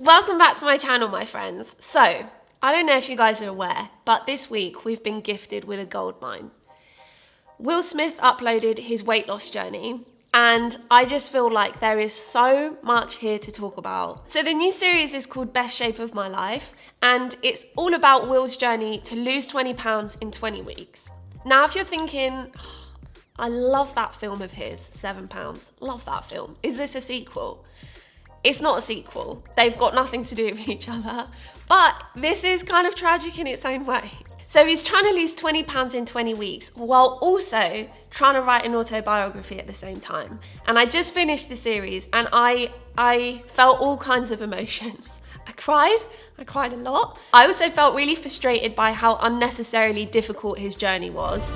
Welcome back to my channel, my friends. So, I don't know if you guys are aware, but this week we've been gifted with a gold mine. Will Smith uploaded his weight loss journey, and I just feel like there is so much here to talk about. So the new series is called Best Shape of My Life, and it's all about Will's journey to lose 20 pounds in 20 weeks. Now, if you're thinking, I love that film of his, 7 pounds, love that film. Is this a sequel? It's not a sequel. They've got nothing to do with each other, but this is kind of tragic in its own way. So he's trying to lose 20 pounds in 20 weeks while also trying to write an autobiography at the same time. And I just finished the series and I felt all kinds of emotions. I cried a lot. I also felt really frustrated by how unnecessarily difficult his journey was.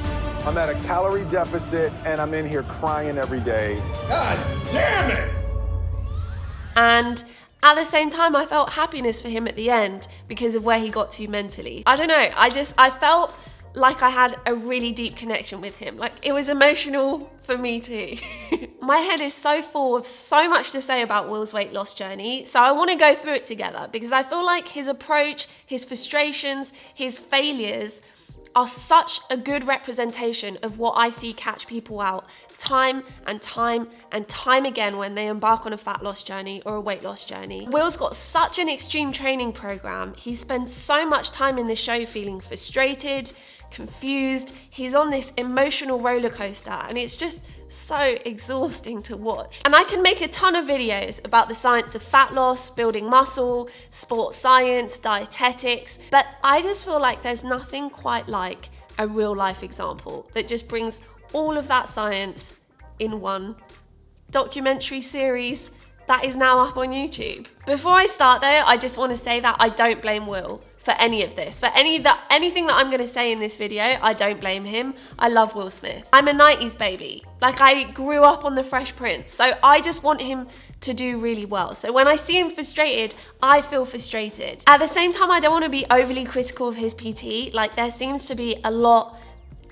I'm at a calorie deficit and I'm in here crying every day. God damn it! And at the same time, I felt happiness for him at the end because of where he got to mentally. I don't know, I felt like I had a really deep connection with him. Like, it was emotional for me too. My head is so full of so much to say about Will's weight loss journey, so I want to go through it together because I feel like his approach, his frustrations, his failures are such a good representation of what I see catch people out time and time and time again when they embark on a fat loss journey or a weight loss journey. Will's got such an extreme training program. He spends so much time in the show feeling frustrated, confused. He's on this emotional roller coaster and it's just so exhausting to watch. And I can make a ton of videos about the science of fat loss, building muscle, sports science, dietetics, but I just feel like there's nothing quite like a real life example that just brings all of that science in one documentary series that is now up on YouTube. Before I start though, I just want to say that I don't blame Will for any of this. For anything that I'm gonna say in this video, I don't blame him. I love Will Smith. I'm a 90s baby. Like, I grew up on The Fresh Prince, so I just want him to do really well. So when I see him frustrated, I feel frustrated. At the same time, I don't want to be overly critical of his PT. Like, there seems to be a lot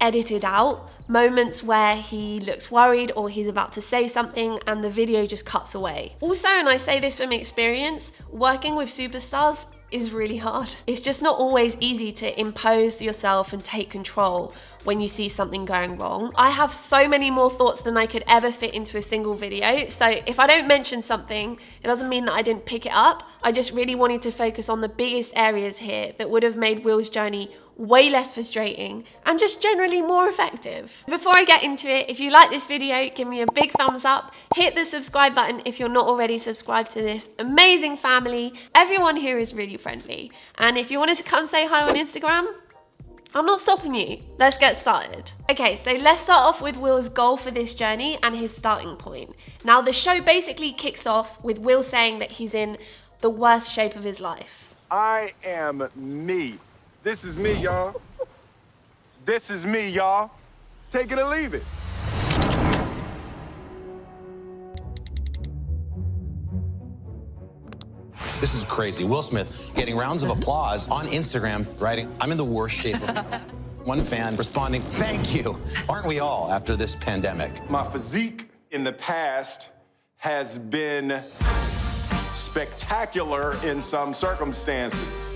edited out, moments where he looks worried or he's about to say something and the video just cuts away. Also, and I say this from experience, working with superstars is really hard. It's just not always easy to impose yourself and take control when you see something going wrong. I have so many more thoughts than I could ever fit into a single video. So if I don't mention something, it doesn't mean that I didn't pick it up. I just really wanted to focus on the biggest areas here that would have made Will's journey way less frustrating and just generally more effective. Before I get into it, if you like this video, give me a big thumbs up, hit the subscribe button if you're not already subscribed to this amazing family. Everyone here is really friendly. And if you wanted to come say hi on Instagram, I'm not stopping you. Let's get started. Okay, so let's start off with Will's goal for this journey and his starting point. Now, the show basically kicks off with Will saying that he's in the worst shape of his life. I am me. This is me, y'all. This is me, y'all. Take it or leave it. This is crazy. Will Smith getting rounds of applause on Instagram, writing, "I'm in the worst shape of my life." One fan responding, "Thank you. Aren't we all after this pandemic?" My physique in the past has been spectacular in some circumstances.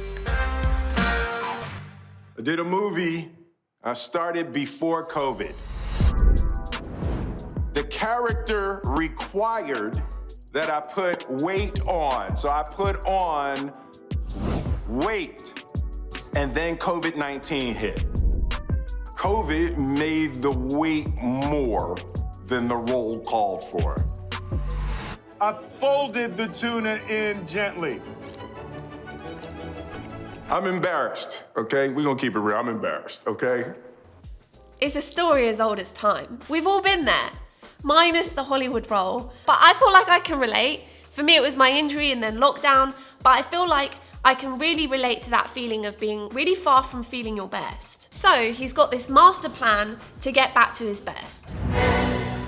I did a movie. I started before COVID. The character required that I put weight on. So I put on weight, and then COVID-19 hit. COVID made the weight more than the role called for. I folded the tuna in gently. I'm embarrassed, okay? We're gonna keep it real, I'm embarrassed, okay? It's a story as old as time. We've all been there, minus the Hollywood role. But I feel like I can relate. For me, it was my injury and then lockdown, but I feel like I can really relate to that feeling of being really far from feeling your best. So he's got this master plan to get back to his best.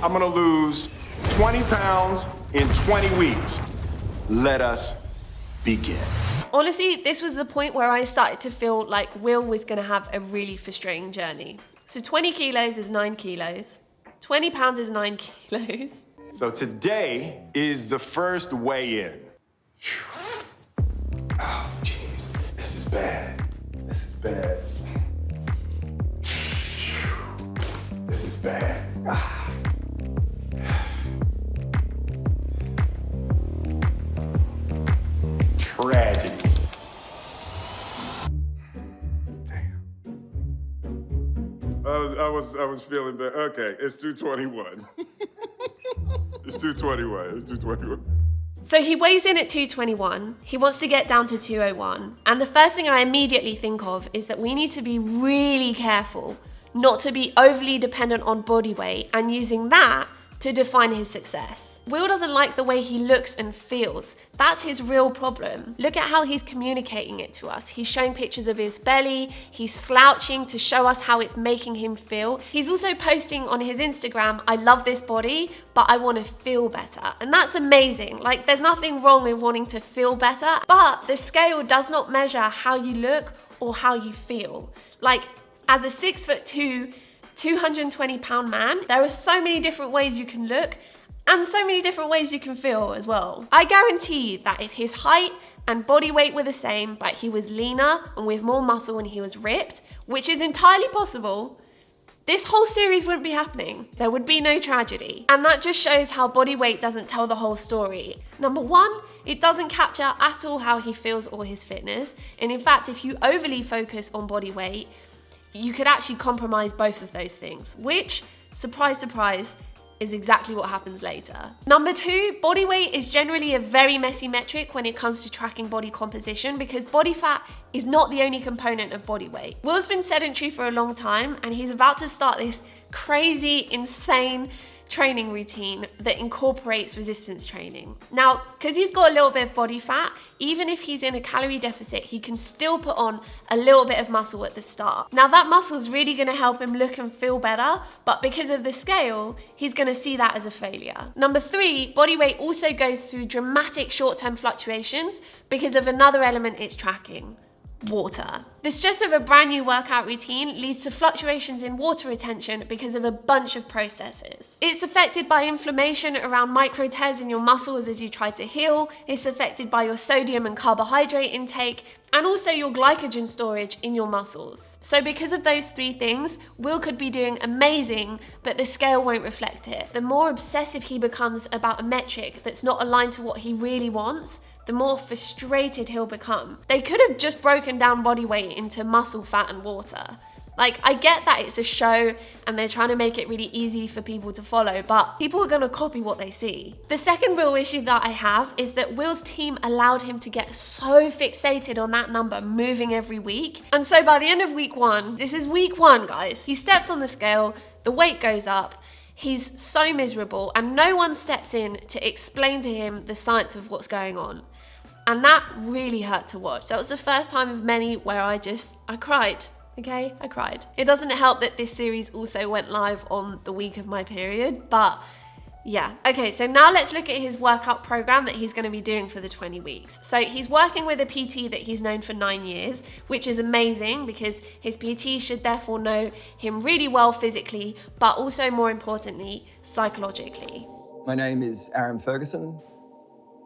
I'm gonna lose 20 pounds in 20 weeks. Let us begin. Honestly, this was the point where I started to feel like Will was gonna have a really frustrating journey. So 20 kilos is 9 kilos. 20 pounds is 9 kilos. So today is the first weigh-in. bad. This is bad. This is bad. Tragedy. Damn. I was feeling bad. Okay, it's 221. It's 221. It's 221. So he weighs in at 221, he wants to get down to 201, and the first thing I immediately think of is that we need to be really careful not to be overly dependent on body weight and using that to define his success. Will doesn't like the way he looks and feels. That's his real problem. Look at how he's communicating it to us. He's showing pictures of his belly, he's slouching to show us how it's making him feel. He's also posting on his Instagram, I love this body, but I want to feel better. And that's amazing. Like, there's nothing wrong with wanting to feel better, but the scale does not measure how you look or how you feel. Like, as a 6'2", 220-pound man, there are so many different ways you can look and so many different ways you can feel as well. I guarantee that if his height and body weight were the same, but he was leaner and with more muscle and he was ripped, which is entirely possible, this whole series wouldn't be happening. There would be no tragedy. And that just shows how body weight doesn't tell the whole story. Number one, it doesn't capture at all how he feels or his fitness. And in fact, if you overly focus on body weight, you could actually compromise both of those things, which, surprise, surprise, is exactly what happens later. Number two, body weight is generally a very messy metric when it comes to tracking body composition because body fat is not the only component of body weight. Will's been sedentary for a long time and he's about to start this crazy, insane training routine that incorporates resistance training. Now, because he's got a little bit of body fat, even if he's in a calorie deficit, he can still put on a little bit of muscle at the start. Now, that muscle is really going to help him look and feel better, but because of the scale, he's going to see that as a failure. Number three, body weight also goes through dramatic short-term fluctuations because of another element it's tracking: water. The stress of a brand new workout routine leads to fluctuations in water retention because of a bunch of processes. It's affected by inflammation around micro tears in your muscles as you try to heal. It's affected by your sodium and carbohydrate intake, and also your glycogen storage in your muscles. So because of those three things, Will could be doing amazing, but the scale won't reflect it. The more obsessive he becomes about a metric that's not aligned to what he really wants, the more frustrated he'll become. They could have just broken down body weight into muscle, fat, and water. Like, I get that it's a show and they're trying to make it really easy for people to follow, but people are gonna copy what they see. The second real issue that I have is that Will's team allowed him to get so fixated on that number moving every week. And so by the end of week one, this is week one, guys, he steps on the scale, the weight goes up, he's so miserable, and no one steps in to explain to him the science of what's going on. And that really hurt to watch. That was the first time of many where I cried. Okay, I cried. It doesn't help that this series also went live on the week of my period, but yeah. Okay, so now let's look at his workout program that he's gonna be doing for the 20 weeks. So he's working with a PT that he's known for 9 years, which is amazing because his PT should therefore know him really well physically, but also more importantly, psychologically. My name is Aaron Ferguson.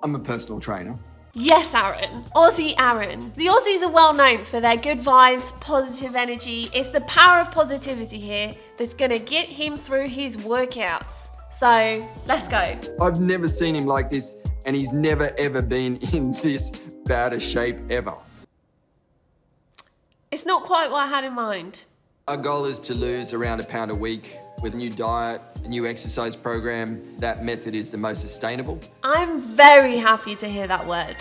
I'm a personal trainer. Yes, Aaron. Aussie Aaron. The Aussies are well known for their good vibes, positive energy. It's the power of positivity here that's gonna get him through his workouts. So, let's go. I've never seen him like this, and he's never ever been in this bad a shape ever. It's not quite what I had in mind. Our goal is to lose around a pound a week. With a new diet, a new exercise program, that method is the most sustainable. I'm very happy to hear that word,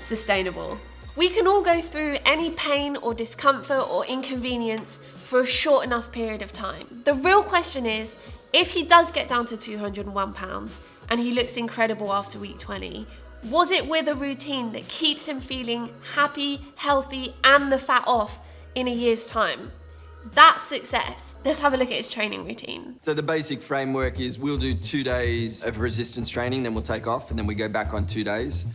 sustainable. We can all go through any pain or discomfort or inconvenience for a short enough period of time. The real question is, if he does get down to 201 pounds and he looks incredible after week 20, was it with a routine that keeps him feeling happy, healthy, and the fat off in a year's time? That's success. Let's have a look at his training routine. So the basic framework is we'll do 2 days of resistance training, then we'll take off, and then we go back on 2 days.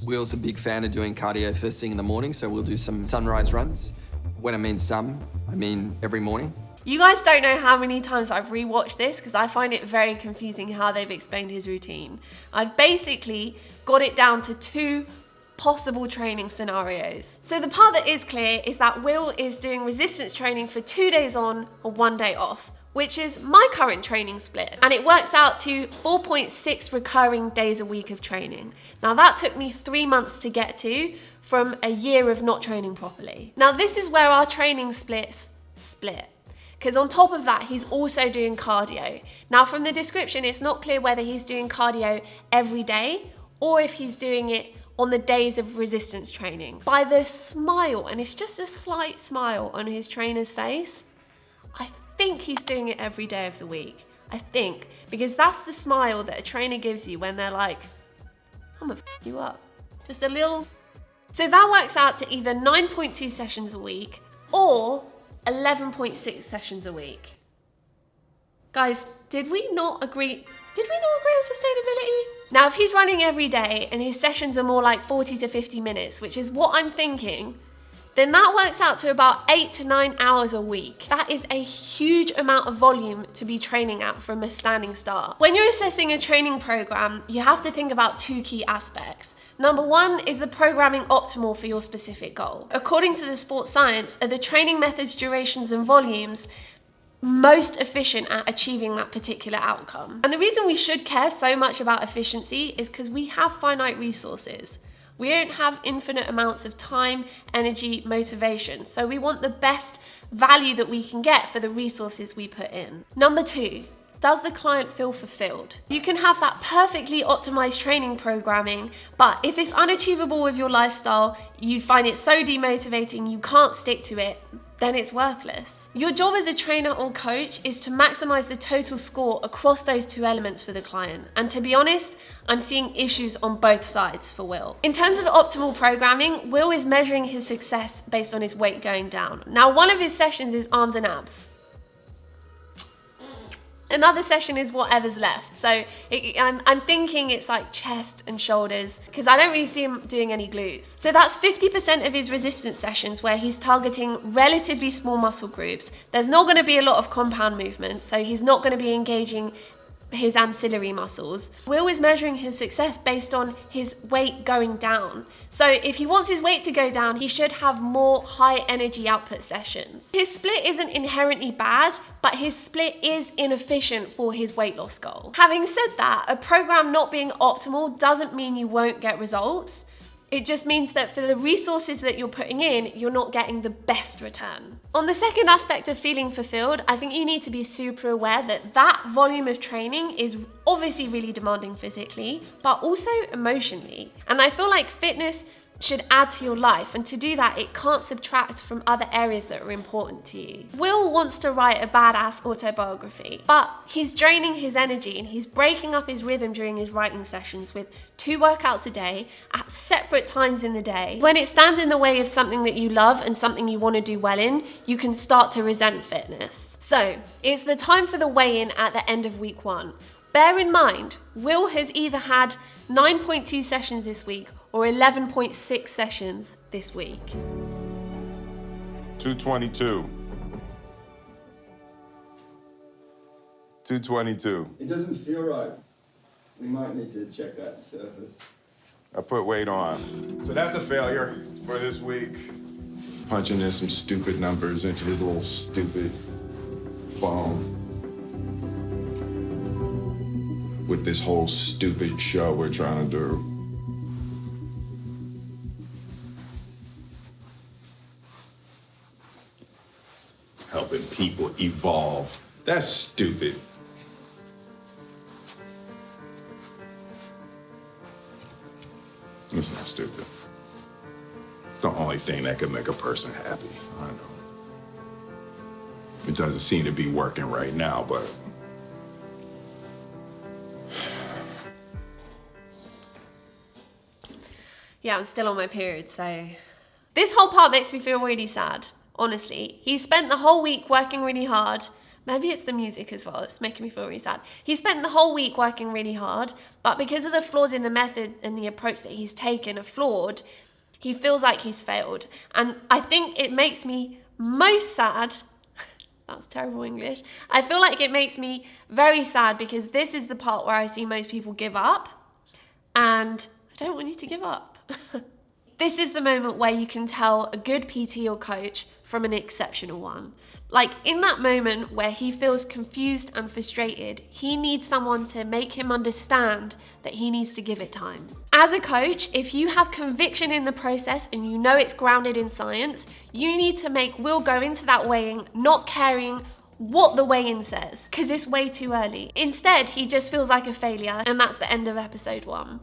Will's a big fan of doing cardio first thing in the morning, so we'll do some sunrise runs. When I mean some, I mean every morning. You guys don't know how many times I've rewatched this because I find it very confusing how they've explained his routine. I've basically got it down to 2 possible training scenarios. So the part that is clear is that Will is doing resistance training for 2 days on or 1 day off, which is my current training split. And it works out to 4.6 recurring days a week of training. Now that took me 3 months to get to from a year of not training properly. Now this is where our training splits split. Because on top of that, he's also doing cardio. Now from the description, it's not clear whether he's doing cardio every day or if he's doing it on the days of resistance training. By the smile, and it's just a slight smile on his trainer's face, I think he's doing it every day of the week. I think, because that's the smile that a trainer gives you when they're like, I'm gonna f you up. Just a little. So that works out to either 9.2 sessions a week or 11.6 sessions a week. Guys, did we not agree on sustainability? Now, if he's running every day and his sessions are more like 40 to 50 minutes, which is what I'm thinking, then that works out to about 8 to 9 hours a week. That is a huge amount of volume to be training at from a standing start. When you're assessing a training program, you have to think about 2 key aspects. Number 1, is the programming optimal for your specific goal? According to the sports science, are the training methods, durations, and volumes most efficient at achieving that particular outcome? And the reason we should care so much about efficiency is because we have finite resources. We don't have infinite amounts of time, energy, motivation. So we want the best value that we can get for the resources we put in. Number 2, does the client feel fulfilled? You can have that perfectly optimized training programming, but if it's unachievable with your lifestyle, you find it so demotivating you can't stick to it, then it's worthless. Your job as a trainer or coach is to maximize the total score across those 2 elements for the client. And to be honest, I'm seeing issues on both sides for Will. In terms of optimal programming, Will is measuring his success based on his weight going down. Now, one of his sessions is arms and abs. Another session is whatever's left. So I'm thinking it's like chest and shoulders, because I don't really see him doing any glutes. So that's 50% of his resistance sessions where he's targeting relatively small muscle groups. There's not going to be a lot of compound movement, so he's not going to be engaging his ancillary muscles. Will is measuring his success based on his weight going down. So if he wants his weight to go down, he should have more high energy output sessions. His split isn't inherently bad, but his split is inefficient for his weight loss goal. Having said that, a program not being optimal doesn't mean you won't get results. It just means that for the resources that you're putting in, you're not getting the best return. On the second aspect of feeling fulfilled, I think you need to be super aware that that volume of training is obviously really demanding physically, but also emotionally. And I feel like fitness should add to your life, and to do that, it can't subtract from other areas that are important to you. Will wants to write a badass autobiography, but he's draining his energy and he's breaking up his rhythm during his writing sessions with 2 workouts a day at separate times in the day. When it stands in the way of something that you love and something you want to do well in, you can start to resent fitness. So it's the time for the weigh-in at the end of week 1. Bear in mind, Will has either had 9.2 sessions this week or 11.6 sessions this week. 222. 222. It doesn't feel right. We might need to check that surface. I put weight on. So that's a failure for this week. Punching in some stupid numbers into his little stupid phone. With this whole stupid show we're trying to do. Helping people evolve. That's stupid. It's not stupid. It's the only thing that can make a person happy. I know. It doesn't seem to be working right now, but yeah, I'm still on my period, so this whole part makes me feel really sad. Honestly, he spent the whole week working really hard. Maybe it's the music as well, it's making me feel really sad. He spent the whole week working really hard, but because of the flaws in the method and the approach that he's taken are flawed, he feels like he's failed. And I think it makes me most sad, that's terrible English, I feel like it makes me very sad because this is the part where I see most people give up, and I don't want you to give up. This is the moment where you can tell a good PT or coach from an exceptional one. Like in that moment where he feels confused and frustrated, he needs someone to make him understand that he needs to give it time. As a coach, if you have conviction in the process and you know it's grounded in science, you need to make Will go into that weighing not caring what the weigh-in says, because it's way too early. Instead, he just feels like a failure, and that's the end of episode 1.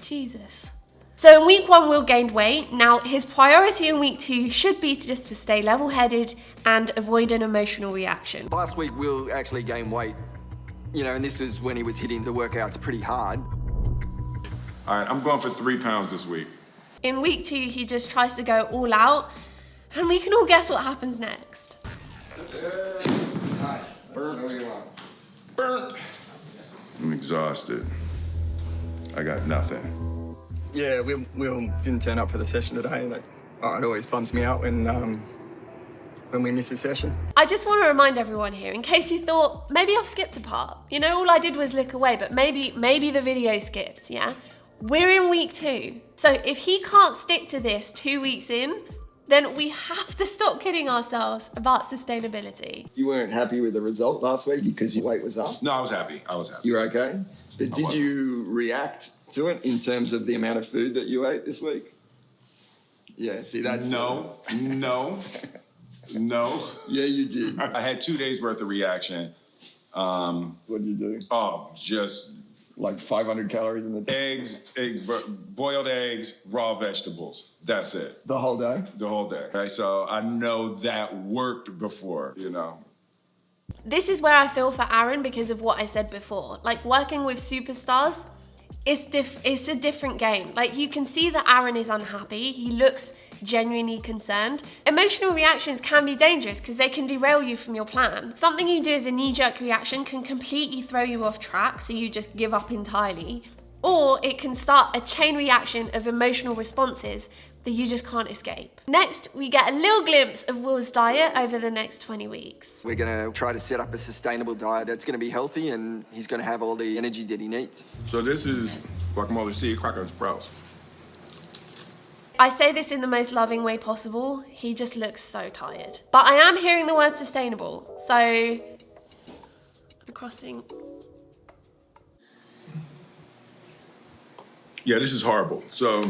Jesus. So in week 1, Will gained weight. Now, his priority in week 2 should be just to stay level-headed and avoid an emotional reaction. Last week, Will actually gained weight, you know, and this was when he was hitting the workouts pretty hard. All right, I'm going for 3 pounds this week. In week 2, he just tries to go all out, and we can all guess what happens next. Nice. Burnt. I'm exhausted. I got nothing. Yeah, Will didn't turn up for the session today. It always bums me out when we miss a session. I just want to remind everyone here, in case you thought, maybe I've skipped a part. You know, all I did was look away, but maybe the video skipped, yeah? We're in week 2. So if he can't stick to this 2 weeks in, then we have to stop kidding ourselves about sustainability. You weren't happy with the result last week because your weight was up? No, I was happy. You're okay? But did you react to it in terms of the amount of food that you ate this week? Yeah, see, that's... No. Yeah, you did. I had 2 days worth of reaction. What did you do? Oh, just Like 500 calories in the day? boiled eggs, raw vegetables. That's it. The whole day? The whole day. Right? So I know that worked before, you know. This is where I feel for Aaron because of what I said before. Like working with superstars, it's a different game. Like you can see that Aaron is unhappy. He looks genuinely concerned. Emotional reactions can be dangerous because they can derail you from your plan. Something you do as a knee-jerk reaction can completely throw you off track, so you just give up entirely. Or it can start a chain reaction of emotional responses that you just can't escape. Next, we get a little glimpse of Will's diet over the next 20 weeks. We're gonna try to set up a sustainable diet that's gonna be healthy and he's gonna have all the energy that he needs. So this is guacamole seed crackers sprouts. I say this in the most loving way possible. He just looks so tired. But I am hearing the word sustainable. So, I'm crossing. Yeah, this is horrible. So,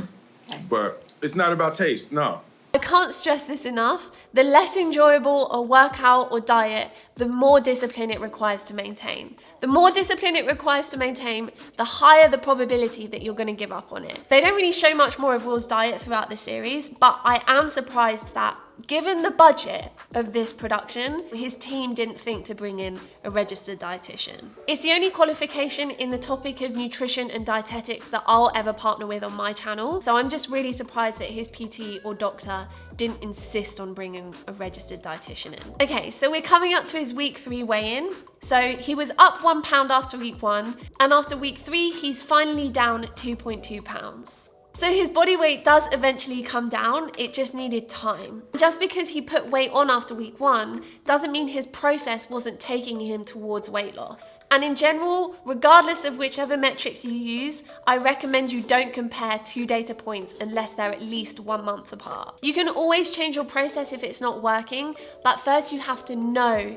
but it's not about taste, no. I can't stress this enough. The less enjoyable a workout or diet, the more discipline it requires to maintain. The more discipline it requires to maintain, the higher the probability that you're going to give up on it. They don't really show much more of Will's diet throughout the series, but I am surprised that given the budget of this production, his team didn't think to bring in a registered dietitian. It's the only qualification in the topic of nutrition and dietetics that I'll ever partner with on my channel, so I'm just really surprised that his PT or doctor didn't insist on bringing a registered dietitian in. Okay, so we're coming up to his week 3 weigh-in. So he was up 1 pound after week 1, and after week 3, he's finally down 2.2 pounds. So his body weight does eventually come down, it just needed time. Just because he put weight on after week 1 doesn't mean his process wasn't taking him towards weight loss. And in general, regardless of whichever metrics you use, I recommend you don't compare 2 data points unless they're at least 1 month apart. You can always change your process if it's not working, but first you have to know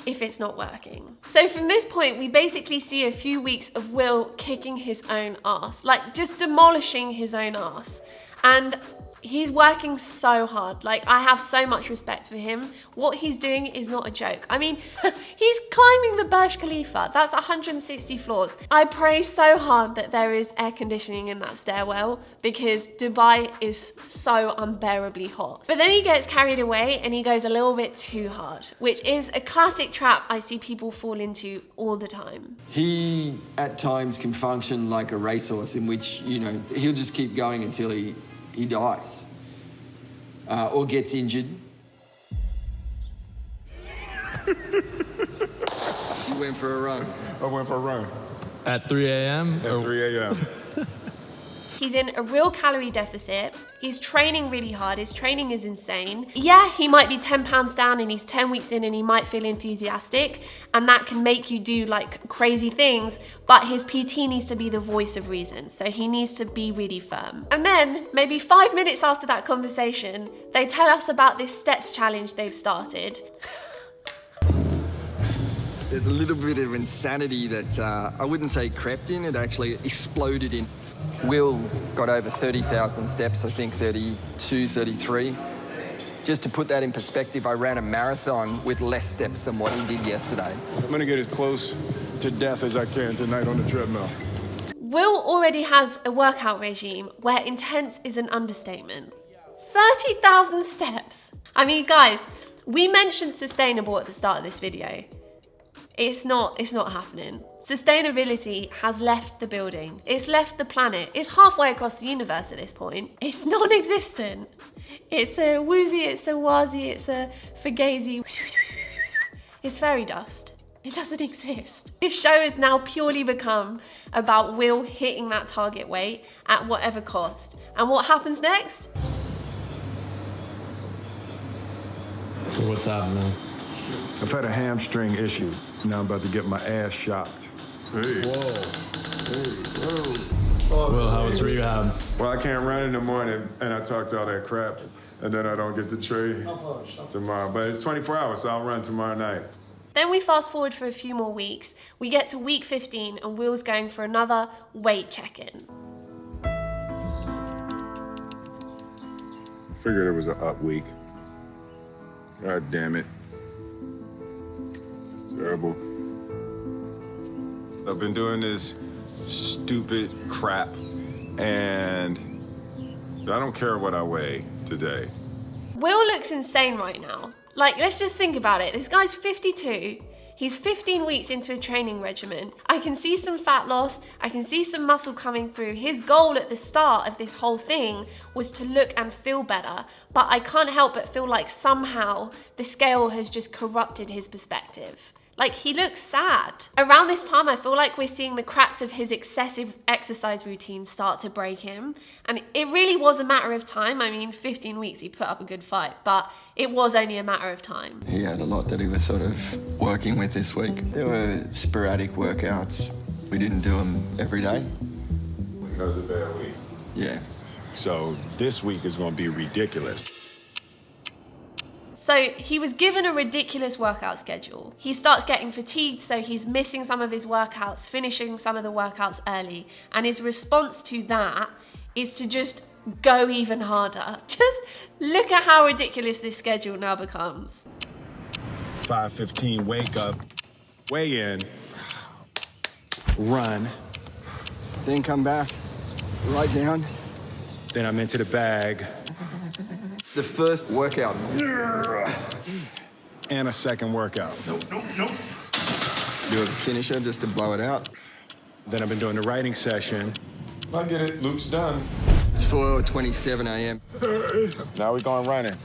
if it's not working. So from this point, we basically see a few weeks of Will kicking his own ass, like just demolishing his own ass. And he's working so hard. Like, I have so much respect for him. What he's doing is not a joke. I mean, he's climbing the Burj Khalifa. That's 160 floors. I pray so hard that there is air conditioning in that stairwell because Dubai is so unbearably hot. But then he gets carried away and he goes a little bit too hard, which is a classic trap I see people fall into all the time. He, at times, can function like a racehorse in which, you know, he'll just keep going until he dies or gets injured. You went for a run. I went for a run. At 3 a.m.? At 3 a.m. He's in a real calorie deficit. He's training really hard. His training is insane. Yeah, he might be 10 pounds down and he's 10 weeks in and he might feel enthusiastic, and that can make you do like crazy things, but his PT needs to be the voice of reason. So he needs to be really firm. And then maybe 5 minutes after that conversation, they tell us about this steps challenge they've started. There's a little bit of insanity that I wouldn't say crept in, it actually exploded in. Will got over 30,000 steps, I think 32, 33. Just to put that in perspective, I ran a marathon with less steps than what he did yesterday. I'm gonna get as close to death as I can tonight on the treadmill. Will already has a workout regime where intense is an understatement. 30,000 steps. I mean, guys, we mentioned sustainable at the start of this video. It's not happening. Sustainability has left the building. It's left the planet. It's halfway across the universe at this point. It's non-existent. It's a woozy, it's a wazi, it's a fugazi. It's fairy dust. It doesn't exist. This show has now purely become about Will hitting that target weight at whatever cost. And what happens next? So what's happening? I've had a hamstring issue. Now I'm about to get my ass shocked. Hey. Whoa. Hey, whoa. Will, how was rehab? Well, I can't run in the morning, and I talked all that crap, and then I don't get to train tomorrow. But it's 24 hours, so I'll run tomorrow night. Then we fast forward for a few more weeks. We get to week 15, and Will's going for another weight check-in. I figured it was an up week. God damn it. It's terrible. I've been doing this stupid crap, and I don't care what I weigh today. Will looks insane right now. Like, let's just think about it. This guy's 52. He's 15 weeks into a training regimen. I can see some fat loss. I can see some muscle coming through. His goal at the start of this whole thing was to look and feel better. But I can't help but feel like somehow the scale has just corrupted his perspective. Like, he looks sad. Around this time, I feel like we're seeing the cracks of his excessive exercise routine start to break him. And it really was a matter of time. I mean, 15 weeks, he put up a good fight, but it was only a matter of time. He had a lot that he was sort of working with this week. There were sporadic workouts. We didn't do them every day. That was a bad week. Yeah. So this week is gonna be ridiculous. So he was given a ridiculous workout schedule. He starts getting fatigued, so he's missing some of his workouts, finishing some of the workouts early. And his response to that is to just go even harder. Just look at how ridiculous this schedule now becomes. 5:15, wake up, weigh in, run, Then come back, lie down. then I'm into the bag, The first workout. and a second workout. Do a finisher just to blow it out. Then I've been doing the writing session. I get it, Luke's done. It's 4:27 a.m. Now we're going running.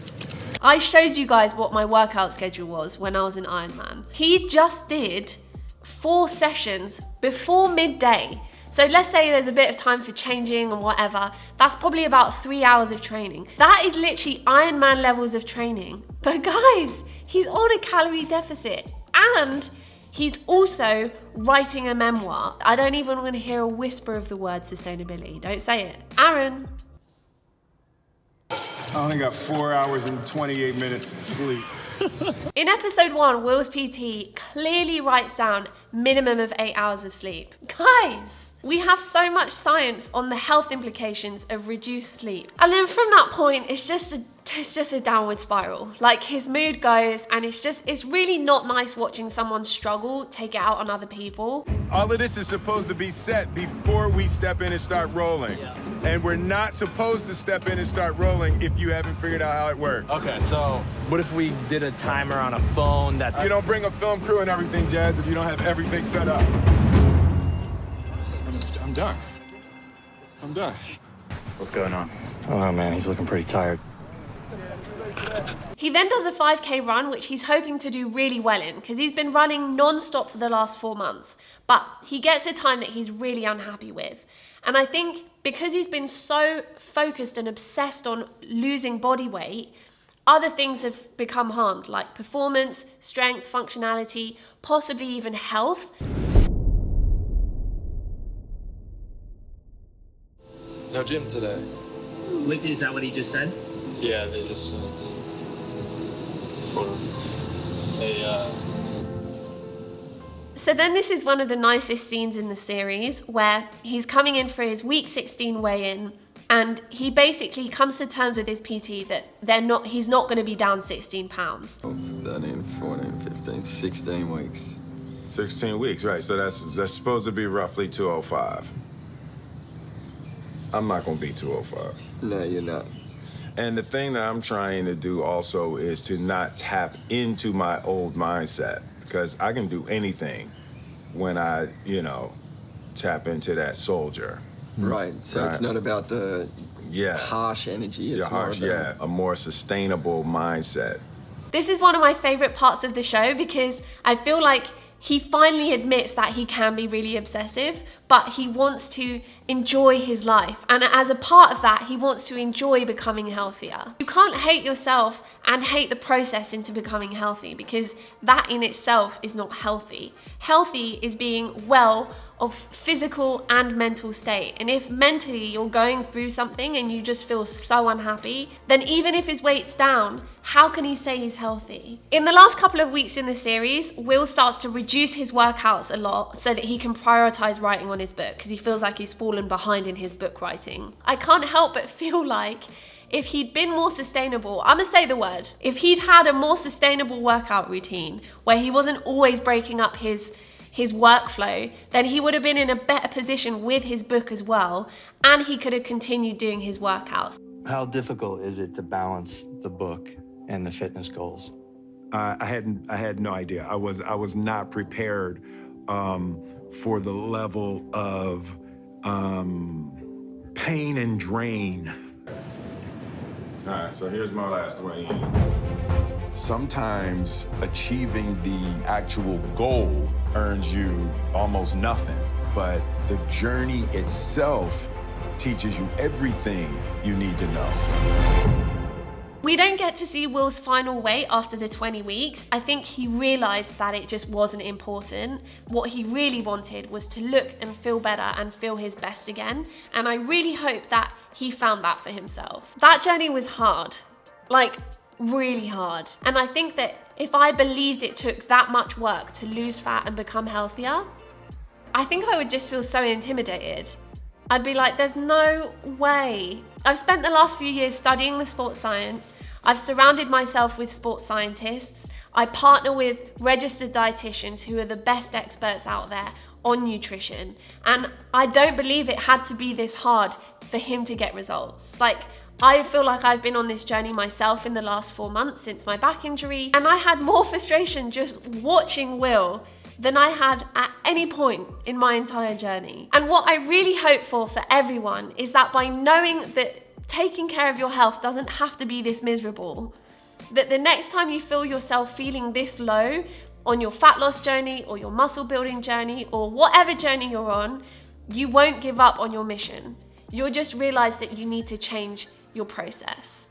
I showed you guys what my workout schedule was when I was in Ironman. He just did 4 sessions before midday. So let's say there's a bit of time for changing and whatever. That's probably about 3 hours of training. That is literally Ironman levels of training. But guys, he's on a calorie deficit and he's also writing a memoir. I don't even want to hear a whisper of the word sustainability. Don't say it. Aaron. I only got 4 hours and 28 minutes of sleep. In episode 1, Will's PT clearly writes down minimum of 8 hours of sleep. Guys, we have so much science on the health implications of reduced sleep. And then from that point, it's just a downward spiral. Like, his mood goes, and it's really not nice watching someone struggle, take it out on other people. All of this is supposed to be set before we step in and start rolling. Yeah. And we're not supposed to step in and start rolling if you haven't figured out how it works. Okay, so what if we did a timer on a phone that's... You don't bring a film crew and everything, Jazz, if you don't have everything set up. I'm done. I'm done. What's going on? Oh man, he's looking pretty tired. He then does a 5K run, which he's hoping to do really well in, because he's been running non-stop for the last 4 months. But he gets a time that he's really unhappy with. And I think because he's been so focused and obsessed on losing body weight, other things have become harmed, like performance, strength, functionality, possibly even health. No gym today. Wait, is that what he just said? Yeah, they just sent for a So then this is one of the nicest scenes in the series where he's coming in for his week 16 weigh-in, and he basically comes to terms with his PT that he's not going to be down 16 pounds. 13, 14, 15, 16 weeks. 16 weeks, right? So that's supposed to be roughly 205. I'm not gonna be 205. No, you're not. And the thing that I'm trying to do also is to not tap into my old mindset, because I can do anything when I, tap into that soldier. Right. So it's not about the harsh energy. It's a more sustainable mindset. This is one of my favorite parts of the show because I feel like he finally admits that he can be really obsessive, but he wants to enjoy his life. And as a part of that, he wants to enjoy becoming healthier. You can't hate yourself and hate the process into becoming healthy, because that in itself is not healthy. Healthy is being well of physical and mental state. And if mentally you're going through something and you just feel so unhappy, then even if his weight's down, how can he say he's healthy? In the last couple of weeks in the series, Will starts to reduce his workouts a lot so that he can prioritize writing on his book, because he feels like he's fallen behind in his book writing. I can't help but feel like if he'd been more sustainable, I'm gonna say the word, if he'd had a more sustainable workout routine where he wasn't always breaking up his workflow, then he would have been in a better position with his book as well, and he could have continued doing his workouts. How difficult is it to balance the book and the fitness goals? I had no idea. I was not prepared for the level of pain and drain. All right, so here's my last weigh-in. Sometimes achieving the actual goal earns you almost nothing, but the journey itself teaches you everything you need to know. We don't get to see Will's final weight after the 20 weeks. I think he realized that it just wasn't important. What he really wanted was to look and feel better and feel his best again. And I really hope that he found that for himself. That journey was hard, like really hard. And I think that if I believed it took that much work to lose fat and become healthier, I think I would just feel so intimidated. I'd be like, there's no way. I've spent the last few years studying the sports science. I've surrounded myself with sports scientists. I partner with registered dietitians who are the best experts out there on nutrition. And I don't believe it had to be this hard for him to get results. Like, I feel like I've been on this journey myself in the last 4 months since my back injury, and I had more frustration just watching Will than I had at any point in my entire journey. And what I really hope for everyone is that by knowing that taking care of your health doesn't have to be this miserable, that the next time you feel yourself feeling this low on your fat loss journey or your muscle building journey or whatever journey you're on, you won't give up on your mission. You'll just realize that you need to change your process.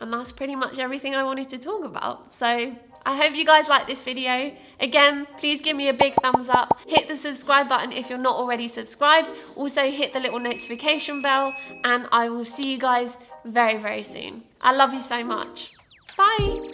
And that's pretty much everything I wanted to talk about. So I hope you guys like this video. Again, please give me a big thumbs up. Hit the subscribe button if you're not already subscribed. Also hit the little notification bell, and I will see you guys very, very soon. I love you so much. Bye.